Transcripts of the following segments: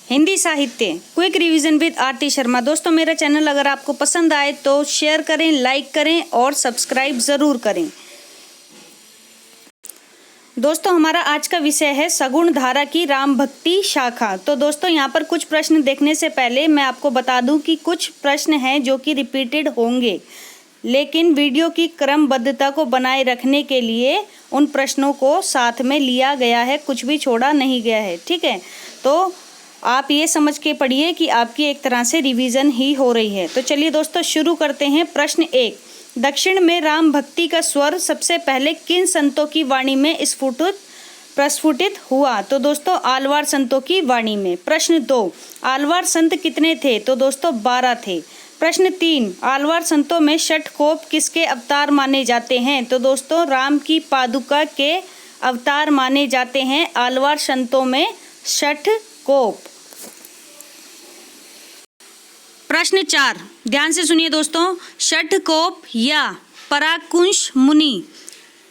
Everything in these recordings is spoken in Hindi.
हिंदी साहित्य क्विक रिवीजन विद आरती शर्मा। दोस्तों मेरा चैनल अगर आपको पसंद आए तो शेयर करें, लाइक करें और सब्सक्राइब ज़रूर करें। दोस्तों हमारा आज का विषय है सगुण धारा की राम भक्ति शाखा। तो दोस्तों यहाँ पर कुछ प्रश्न देखने से पहले मैं आपको बता दूं कि कुछ प्रश्न हैं जो कि रिपीटेड होंगे, लेकिन वीडियो की क्रमबद्धता को बनाए रखने के लिए उन प्रश्नों को साथ में लिया गया है, कुछ भी छोड़ा नहीं गया है। ठीक है, तो आप ये समझ के पढ़िए कि आपकी एक तरह से रिवीजन ही हो रही है। तो चलिए दोस्तों शुरू करते हैं। प्रश्न 1, दक्षिण में राम भक्ति का स्वर सबसे पहले किन संतों की वाणी में प्रस्फुटित हुआ? तो दोस्तों आलवार संतों की वाणी में। प्रश्न 2, आलवार संत कितने थे? तो दोस्तों 12 थे। प्रश्न 3, आलवार संतों में षटकोप किसके अवतार माने जाते हैं? तो दोस्तों राम की पादुका के अवतार माने जाते हैं आलवार संतों में षटकोप। प्रश्न 4, ध्यान से सुनिए दोस्तों, षटकोप या पराकुंश मुनि,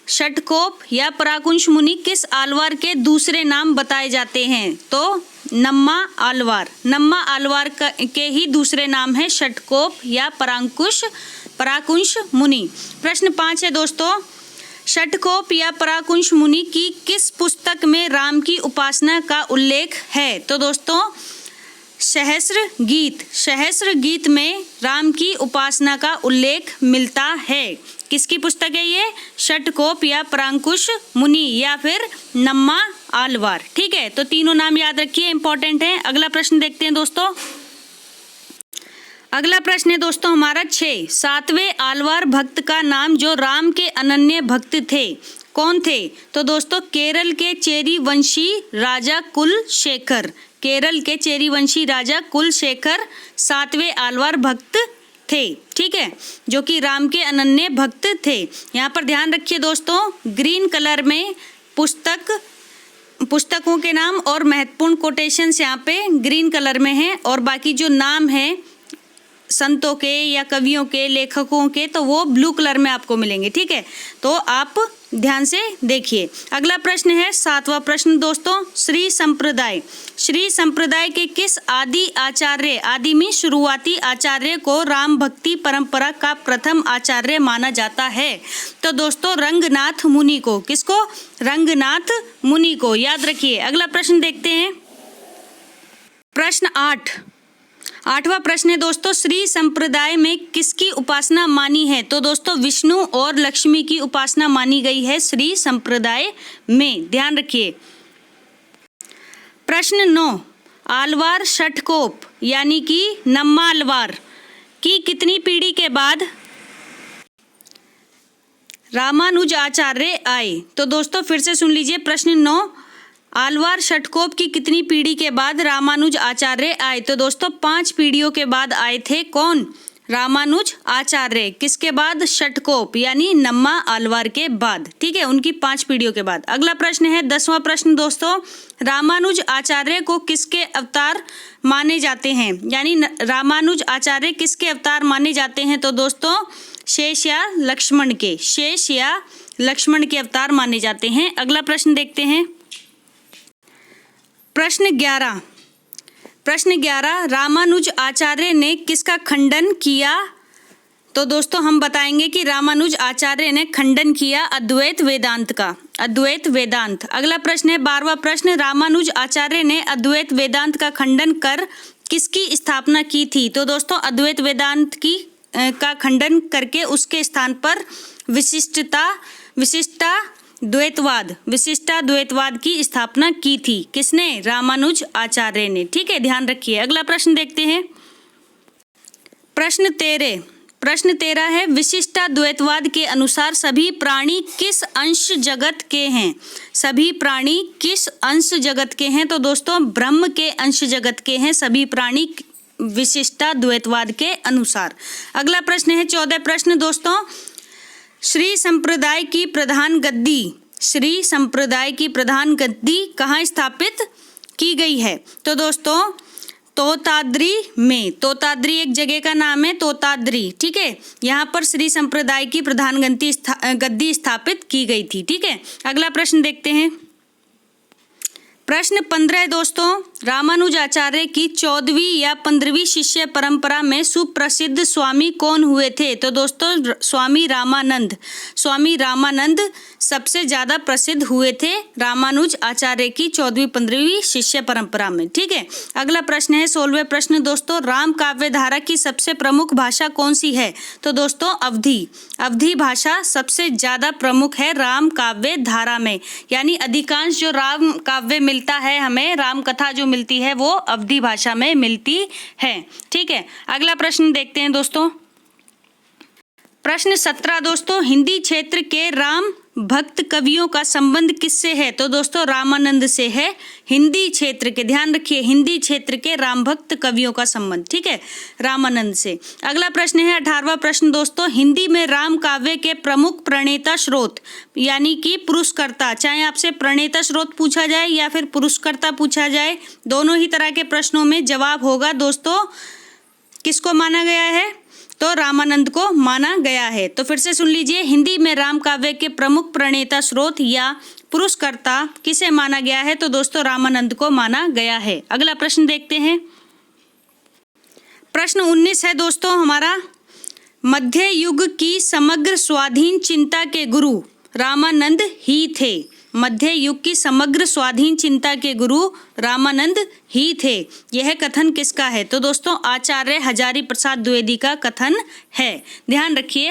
षटकोप या पराकुंश मुनि किस आलवार के दूसरे नाम बताए जाते हैं? तो नम्मा आलवार, नम्मा आलवार के ही दूसरे नाम है षटकोप या पराकुंश मुनि। प्रश्न 5 है दोस्तों, षटकोप या पराकुंश मुनि की किस पुस्तक में राम की उपासना का उल्लेख है? तो दोस्तों सहस्र गीत में राम की उपासना का उल्लेख मिलता है। किसकी पुस्तक है ये? षटकोप या पराकुंश मुनि या फिर नम्मा आलवार। ठीक है, तो तीनों नाम याद रखिए, इंपॉर्टेंट है। अगला प्रश्न देखते हैं दोस्तों। अगला प्रश्न है दोस्तों हमारा 6, 7वें आलवार भक्त का नाम जो राम के अनन्य भक्त थे कौन थे? तो दोस्तों केरल के चेरी वंशी राजा कुलशेखर, केरल के चेरी वंशी राजा कुलशेखर 7वें आलवार भक्त थे। ठीक है, जो कि राम के अनन्य भक्त थे। यहाँ पर ध्यान रखिए दोस्तों, ग्रीन कलर में पुस्तकों के नाम और महत्वपूर्ण कोटेशंस यहाँ पे ग्रीन कलर में हैं, और बाकी जो नाम है संतों के या कवियों के, लेखकों के, तो वो ब्लू कलर में आपको मिलेंगे। ठीक है, तो आप ध्यान से देखिए। अगला प्रश्न है 7वां प्रश्न दोस्तों, श्री संप्रदाय के किस आदि आचार्य, आदि में शुरुआती आचार्य को राम भक्ति परंपरा का प्रथम आचार्य माना जाता है? तो दोस्तों रंगनाथ मुनि को। किसको? रंगनाथ मुनि को, याद रखिए। अगला प्रश्न देखते हैं, प्रश्न 8वां प्रश्न है दोस्तों, श्री संप्रदाय में किसकी उपासना मानी है? तो दोस्तों विष्णु और लक्ष्मी की उपासना मानी गई है श्री संप्रदाय में, ध्यान रखिए। प्रश्न 9, आलवार षटकोप यानी कि नम्मा आलवार की कितनी पीढ़ी के बाद रामानुज आचार्य आए? तो दोस्तों फिर से सुन लीजिए, प्रश्न 9, आलवार षटकोप की कितनी पीढ़ी के बाद रामानुज आचार्य आए? तो दोस्तों 5 पीढ़ियों के बाद आए थे। कौन? रामानुज आचार्य। किसके बाद? षटकोप यानी नम्मा आलवार के बाद। ठीक है, उनकी 5 पीढ़ियों के बाद। अगला प्रश्न है 10वां प्रश्न दोस्तों, रामानुज आचार्य को किसके अवतार माने जाते हैं? यानी रामानुज आचार्य किसके अवतार माने जाते हैं? तो दोस्तों शेष या लक्ष्मण के अवतार माने जाते हैं। अगला प्रश्न देखते हैं, प्रश्न 11, रामानुज आचार्य ने किसका खंडन किया? तो दोस्तों हम बताएंगे कि रामानुज आचार्य ने खंडन किया अद्वैत वेदांत का, अद्वैत वेदांत। अगला प्रश्न है 12वां प्रश्न, रामानुज आचार्य ने अद्वैत वेदांत का खंडन कर किसकी स्थापना की थी? तो दोस्तों अद्वैत वेदांत का खंडन करके उसके स्थान पर विशिष्टाद्वैतवाद की स्थापना की थी। किसने? रामानुज आचार्य ने। ठीक है, ध्यान रखिए। अगला प्रश्न देखते हैं, प्रश्न 13 है, विशिष्टाद्वैतवाद के अनुसार सभी प्राणी किस अंश जगत के हैं? सभी प्राणी किस अंश जगत के हैं? तो दोस्तों ब्रह्म के अंश जगत के हैं सभी प्राणी विशिष्टाद्वैतवाद के अनुसार। अगला प्रश्न है 14 प्रश्न दोस्तों, श्री संप्रदाय की प्रधान गद्दी कहाँ स्थापित की गई है? तो दोस्तों तोताद्री में, तोताद्री एक जगह का नाम है, तोताद्री। ठीक है, यहाँ पर श्री संप्रदाय की प्रधान गद्दी स्थापित की गई थी। ठीक है, अगला प्रश्न देखते हैं, प्रश्न 15 दोस्तों, रामानुज आचार्य की 14वीं या 15वीं शिष्य परंपरा में सुप्रसिद्ध स्वामी कौन हुए थे? तो दोस्तों स्वामी रामानंद सबसे ज़्यादा प्रसिद्ध हुए थे रामानुज आचार्य की 14वीं 15वीं शिष्य परंपरा में। ठीक है, अगला प्रश्न है 16वें प्रश्न दोस्तों, राम काव्य धारा की सबसे प्रमुख भाषा कौन सी है? तो दोस्तों अवधी भाषा सबसे ज़्यादा प्रमुख है राम काव्य धारा में, यानी अधिकांश जो राम काव्य मिलता है हमें, राम कथा जो मिलती है वो अवधी भाषा में मिलती है। ठीक है, अगला प्रश्न देखते हैं दोस्तों, प्रश्न 17 दोस्तों, हिंदी क्षेत्र के राम भक्त कवियों का संबंध किससे है? तो दोस्तों रामानंद से है। हिंदी क्षेत्र के, ध्यान रखिए, हिंदी क्षेत्र के राम भक्त कवियों का संबंध, ठीक है, रामानंद से। अगला प्रश्न है 18वां प्रश्न दोस्तों, हिंदी में राम काव्य के प्रमुख प्रणेता स्रोत यानी कि पुरुषकर्ता, चाहे आपसे प्रणेता स्रोत पूछा जाए या फिर पुरुषकर्ता पूछा जाए, दोनों ही तरह के प्रश्नों में जवाब होगा दोस्तों किसको माना गया है? तो रामानंद को माना गया है। तो फिर से सुन लीजिए, हिंदी में राम काव्य के प्रमुख प्रणेता स्रोत या पुरुषकर्ता किसे माना गया है? तो दोस्तों रामानंद को माना गया है। अगला प्रश्न देखते हैं, प्रश्न 19 है दोस्तों हमारा, मध्य युग की समग्र स्वाधीन चिंता के गुरु रामानंद ही थे। मध्य युग की समग्र स्वाधीन चिंता के गुरु रामानंद ही थे। यह कथन किसका है? तो दोस्तों आचार्य हजारी प्रसाद द्विवेदी का कथन है। ध्यान रखिए,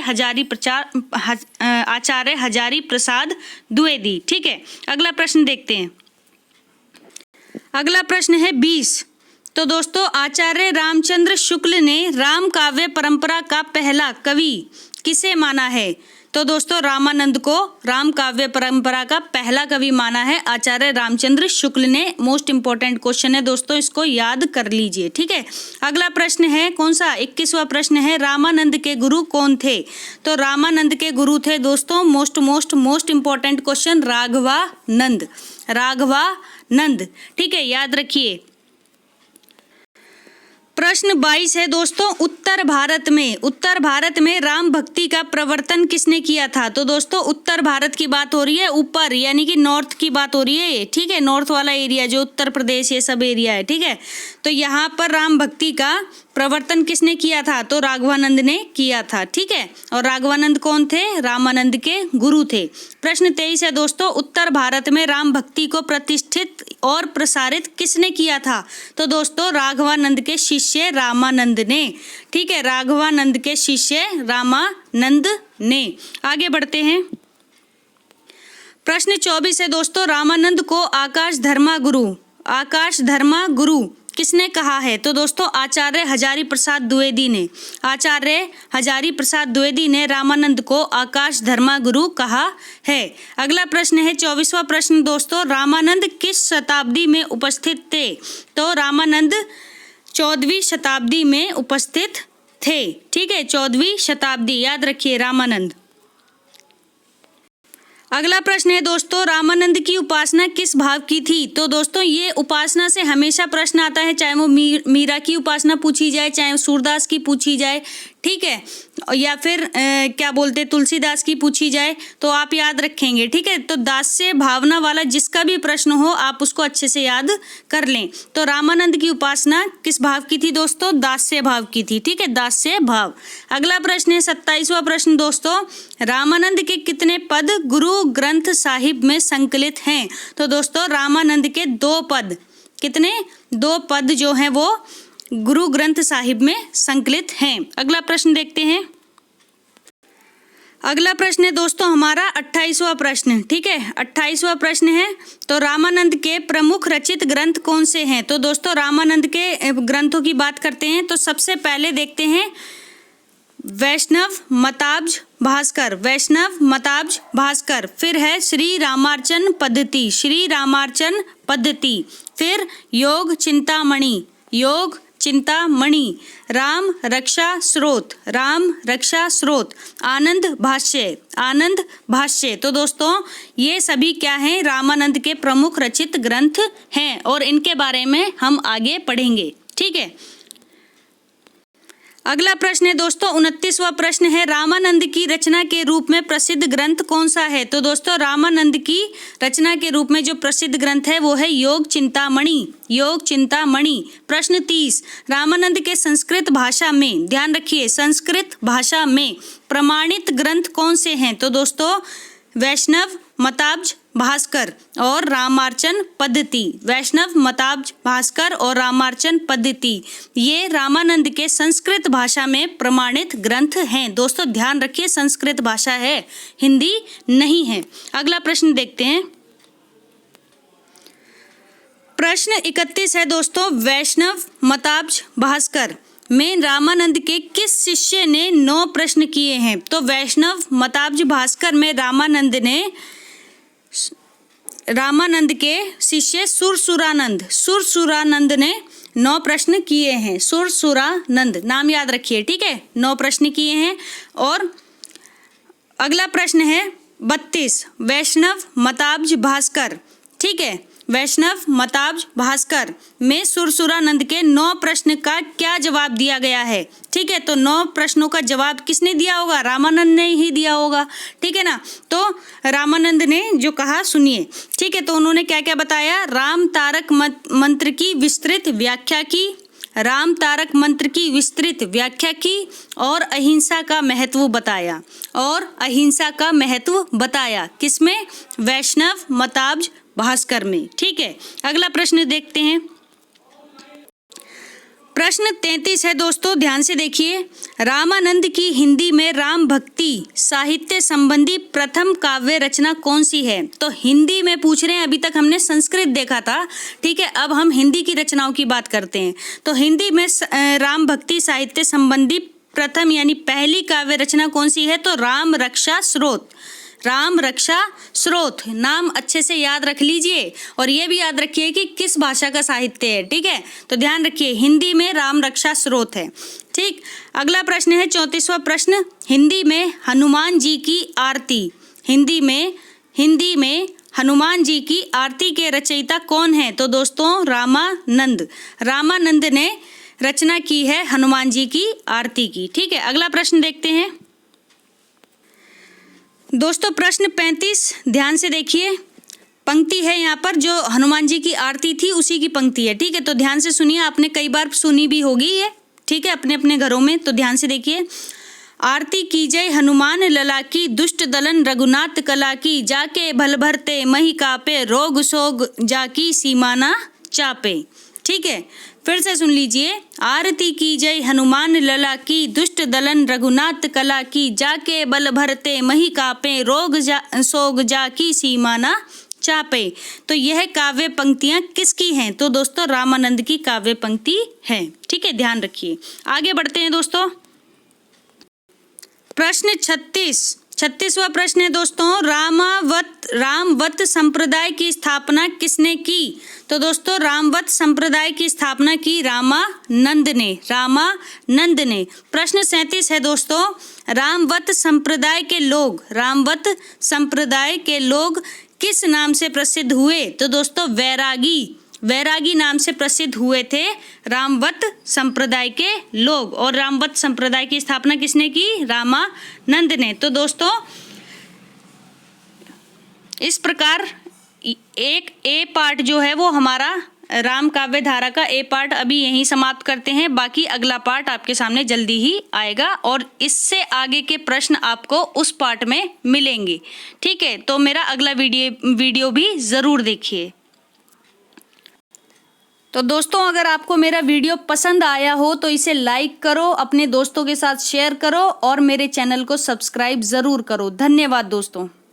आचार्य हजारी प्रसाद द्विवेदी। ठीक है, अगला प्रश्न देखते हैं, अगला प्रश्न है 20। तो दोस्तों आचार्य रामचंद्र शुक्ल ने राम काव्य परंपरा का पहला कवि किसे माना है? तो दोस्तों रामानंद को राम काव्य परंपरा का पहला कवि माना है आचार्य रामचंद्र शुक्ल ने। मोस्ट इंपॉर्टेंट क्वेश्चन है दोस्तों, इसको याद कर लीजिए। ठीक है, अगला प्रश्न है कौन सा? 21वां प्रश्न है, रामानंद के गुरु कौन थे? तो रामानंद के गुरु थे दोस्तों, मोस्ट इंपॉर्टेंट क्वेश्चन, राघवानंद। ठीक है, याद रखिए। प्रश्न 22 है दोस्तों, उत्तर भारत में राम भक्ति का प्रवर्तन किसने किया था? तो दोस्तों उत्तर भारत की बात हो रही है, ऊपर यानी कि नॉर्थ की बात हो रही है। ठीक है, नॉर्थ वाला एरिया जो उत्तर प्रदेश ये सब एरिया है। ठीक है, तो यहाँ पर राम भक्ति का प्रवर्तन किसने किया था? तो राघवानंद ने किया था। ठीक है, और राघवानंद कौन थे? रामानंद के गुरु थे। प्रश्न 23 है दोस्तों, उत्तर भारत में राम भक्ति को प्रतिष्ठित और प्रसारित किसने किया था? तो दोस्तों राघवानंद के शिष्य रामानंद ने। ठीक है, राघवानंद के शिष्य रामानंद ने। आगे बढ़ते हैं, प्रश्न 24 है दोस्तों, रामानंद को आकाश धर्मा गुरु किसने कहा है? तो दोस्तों आचार्य हजारी प्रसाद द्विवेदी ने रामानंद को आकाश धर्मा गुरु कहा है। अगला प्रश्न है 24वां प्रश्न दोस्तों, रामानंद किस शताब्दी में उपस्थित थे? तो रामानंद 14वीं शताब्दी में उपस्थित थे। ठीक है, 14वीं शताब्दी, याद रखिए रामानंद। अगला प्रश्न है दोस्तों, रामानंद की उपासना किस भाव की थी? तो दोस्तों ये उपासना से हमेशा प्रश्न आता है, चाहे वो मीरा की उपासना पूछी जाए, चाहे सूरदास की पूछी जाए, ठीक है, या फिर क्या बोलते तुलसीदास की पूछी जाए, तो आप याद रखेंगे। ठीक है, तो दास्य भावना वाला जिसका भी प्रश्न हो आप उसको अच्छे से याद कर लें। तो रामानंद की उपासना किस भाव की थी दोस्तों? दास्य भाव की थी। ठीक है, दास्य भाव। अगला प्रश्न है 27वां प्रश्न दोस्तों, रामानंद के कितने पद गुरु ग्रंथ साहिब में संकलित हैं? तो दोस्तों रामानंद के 2 पद, कितने? 2 पद जो हैं वो गुरु ग्रंथ साहिब में संकलित हैं। अगला प्रश्न देखते हैं, अगला प्रश्न है दोस्तों हमारा 28वां प्रश्न। ठीक है, 28वां प्रश्न है, तो रामानंद के प्रमुख रचित ग्रंथ कौन से हैं? तो दोस्तों रामानंद के ग्रंथों की बात करते हैं तो सबसे पहले देखते हैं वैष्णव मताब्ज भास्कर, फिर है श्री रामार्चन पद्धति, फिर योग चिंतामणि, राम रक्षा स्रोत, आनंद भाष्य। तो दोस्तों ये सभी क्या हैं? रामानंद के प्रमुख रचित ग्रंथ हैं और इनके बारे में हम आगे पढ़ेंगे। ठीक है, अगला प्रश्न है दोस्तों 29वां प्रश्न है, रामानंद की रचना के रूप में प्रसिद्ध ग्रंथ कौन सा है? तो दोस्तों रामानंद की रचना के रूप में जो प्रसिद्ध ग्रंथ है वो है योग चिंतामणि। योग चिंतामणि। प्रश्न 30, रामानंद के संस्कृत भाषा में, ध्यान रखिए, संस्कृत भाषा में प्रमाणित ग्रंथ कौन से हैं? तो दोस्तों वैष्णव मताब्ज भास्कर और रामार्चन पद्धति। वैष्णव मताब्ज भास्कर और रामार्चन पद्धति ये रामानंद के संस्कृत भाषा में प्रमाणित ग्रंथ हैं। दोस्तों ध्यान रखिए संस्कृत भाषा है, हिंदी नहीं है। अगला प्रश्न देखते हैं। प्रश्न 31 है दोस्तों, वैष्णव मताब्ज भास्कर में रामानंद के किस शिष्य ने 9 प्रश्न किए हैं? तो वैष्णव मताब्ज भास्कर में रामानंद के शिष्य सुरसुरानंद ने 9 प्रश्न किए हैं। सुरसुरानंद नाम याद रखिए, ठीक है, 9 प्रश्न किए हैं। और अगला प्रश्न है 32, वैष्णव मताब्ज भास्कर, ठीक है, वैष्णव मताब्ज भास्कर में सुरसुरानंद के 9 प्रश्न का क्या जवाब दिया गया है? ठीक है, तो 9 प्रश्नों का जवाब किसने दिया होगा? रामानंद ने ही दिया होगा, ठीक है ना। तो रामानंद ने जो कहा सुनिए, ठीक है, तो उन्होंने क्या क्या बताया? राम तारक मंत्र की विस्तृत व्याख्या की, राम तारक मंत्र की विस्तृत व्याख्या की और अहिंसा का महत्व बताया, और अहिंसा का महत्व बताया किसमें? वैष्णव मताब्ज भास्कर में, ठीक है। अगला प्रश्न देखते हैं। प्रश्न 33 है दोस्तों, ध्यान से देखिए, रामानंद की हिंदी में राम भक्ति साहित्य संबंधी प्रथम काव्य रचना कौन सी है? तो हिंदी में पूछ रहे हैं, अभी तक हमने संस्कृत देखा था, ठीक है, अब हम हिंदी की रचनाओं की बात करते हैं। तो हिंदी में राम भक्ति साहित्य संबंधी प्रथम यानी पहली काव्य रचना कौन सी है? तो राम रक्षा स्रोत। राम रक्षा स्रोत नाम अच्छे से याद रख लीजिए, और ये भी याद रखिए कि किस भाषा का साहित्य है, ठीक है। तो ध्यान रखिए हिंदी में राम रक्षा स्रोत है, ठीक। अगला प्रश्न है 34वां प्रश्न, हिंदी में हनुमान जी की आरती, हिंदी में हनुमान जी की आरती के रचयिता कौन है? तो दोस्तों रामानंद ने रचना की है हनुमान जी की आरती की, ठीक है। अगला प्रश्न देखते हैं दोस्तों, प्रश्न 35, ध्यान से देखिए, पंक्ति है यहाँ पर जो हनुमान जी की आरती थी उसी की पंक्ति है, ठीक है। तो ध्यान से सुनिए, आपने कई बार सुनी भी होगी ये, ठीक है, अपने अपने घरों में। तो ध्यान से देखिए, आरती की जय हनुमान लला की, दुष्ट दलन रघुनाथ कला की, जाके भल भरते मही कापे, रोग सोग जाकी सीमाना चापे, ठीक है। फिर से सुन लीजिए, आरती की जय हनुमान लला की, दुष्ट दलन रघुनाथ कला की, जाके बल भरते मही कापे, रोग सोग जाकी सीमाना चापे। तो यह काव्य पंक्तियां किसकी हैं? तो दोस्तों रामानंद की काव्य पंक्ति है, ठीक है, ध्यान रखिए। आगे बढ़ते हैं दोस्तों। प्रश्न 36वां प्रश्न है दोस्तों, रामवत संप्रदाय की स्थापना किसने की? तो दोस्तों रामवत संप्रदाय की स्थापना की रामानंद ने। प्रश्न 37 है दोस्तों, रामवत संप्रदाय के लोग किस नाम से प्रसिद्ध हुए? तो दोस्तों वैरागी नाम से प्रसिद्ध हुए थे रामवत संप्रदाय के लोग, और रामवत संप्रदाय की स्थापना किसने की? रामानंद ने। तो दोस्तों इस प्रकार एक ए पार्ट जो है वो हमारा राम काव्य धारा का ए पार्ट अभी यहीं समाप्त करते हैं। बाकी अगला पार्ट आपके सामने जल्दी ही आएगा और इससे आगे के प्रश्न आपको उस पार्ट में मिलेंगे, ठीक है। तो मेरा अगला वीडियो भी ज़रूर देखिए। तो दोस्तों अगर आपको मेरा वीडियो पसंद आया हो तो इसे लाइक करो, अपने दोस्तों के साथ शेयर करो और मेरे चैनल को सब्सक्राइब ज़रूर करो। धन्यवाद दोस्तों।